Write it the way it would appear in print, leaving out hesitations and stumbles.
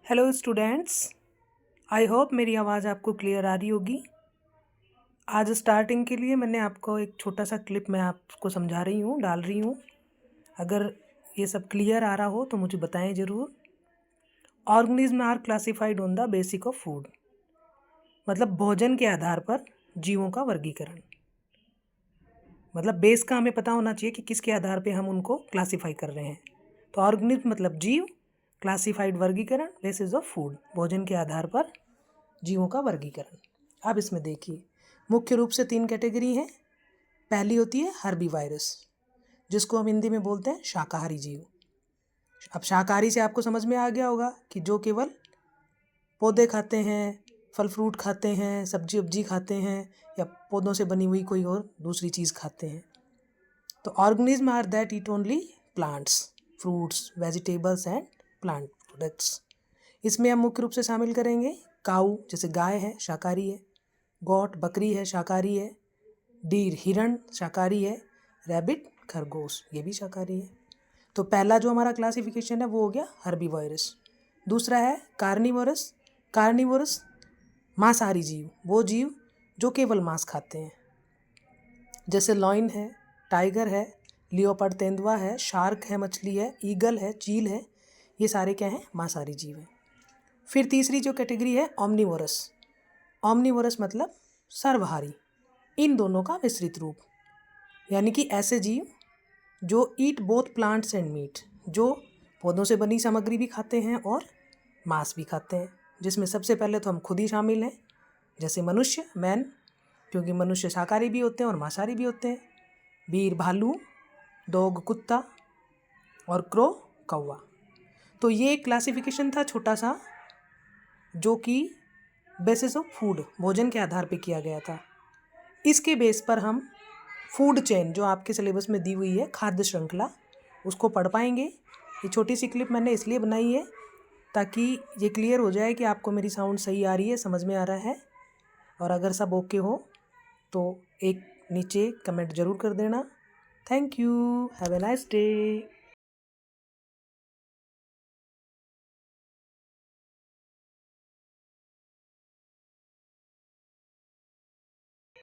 Hello students, I hope मेरी आवाज़ आपको क्लियर आ रही होगी। आज स्टार्टिंग के लिए मैंने आपको एक छोटा सा क्लिप मैं आपको समझा रही हूँ, डाल रही हूँ। अगर ये सब क्लियर आ रहा हो तो मुझे बताएं ज़रूर। Organism are classified on the basic of food, मतलब भोजन के आधार पर जीवों का वर्गीकरण। मतलब बेस का हमें पता होना चाहिए कि किसके आधार पे हम उनको क्लासीफाई कर रहे हैं। तो ऑर्गेनिज्म मतलब जीव, क्लासिफाइड वर्गीकरण, बेसिस ऑफ फूड, भोजन के आधार पर जीवों का वर्गीकरण। अब इसमें देखिए, मुख्य रूप से 3 कैटेगरी हैं। पहली होती है हर्बीवायरस, जिसको हम हिंदी में बोलते हैं शाकाहारी जीव। अब शाकाहारी से आपको समझ में आ गया होगा कि जो केवल पौधे खाते हैं, फल फ्रूट खाते हैं, सब्जी वब्जी खाते हैं, या पौधों से बनी हुई कोई और दूसरी चीज़ खाते हैं। तो organism are that eat only plants, fruits, vegetables and plant products. इसमें हम मुख्य रूप से शामिल करेंगे काऊ, जैसे गाय है, शाकाहारी है। गोट, बकरी है, शाकाहारी है। डीर, हिरण, शाकाहारी है। रैबिट, खरगोश, ये भी शाकाहारी है। तो पहला जो हमारा क्लासिफिकेशन है वो हो गया हर्बीवोरस। दूसरा है कार्निवोरस। कार्निवोरस मांसाहारी जीव, वो जीव जो केवल मांस खाते हैं, जैसे लॉइन है, टाइगर है, लियोपर्ड तेंदुआ है, शार्क है, मछली है, ईगल है, चील है। ये सारे क्या हैं? मांसाहारी जीव हैं। फिर तीसरी जो कैटेगरी है ओमनिवोरस। ओमनिवोरस मतलब सर्वहारी, इन दोनों का मिश्रित रूप, यानी कि ऐसे जीव जो eat both plants and meat, जो पौधों से बनी सामग्री भी खाते हैं और मांस भी खाते हैं। जिसमें सबसे पहले तो हम खुद ही शामिल हैं, जैसे मनुष्य, मैन, क्योंकि मनुष्य शाकाहारी भी होते हैं और मांसाहारी भी होते हैं। बीर, भालू, डॉग, कुत्ता, और क्रो, कौवा। तो ये क्लासिफिकेशन था छोटा सा, जो कि बेसिस ऑफ फूड, भोजन के आधार पे किया गया था। इसके बेस पर हम फूड चेन, जो आपके सिलेबस में दी हुई है, खाद्य श्रृंखला, उसको पढ़ पाएंगे। ये छोटी सी क्लिप मैंने इसलिए बनाई है ताकि ये क्लियर हो जाए कि आपको मेरी साउंड सही आ रही है, समझ में आ रहा है। और अगर सब ओके हो तो एक नीचे कमेंट ज़रूर कर देना। Thank you, have a nice day.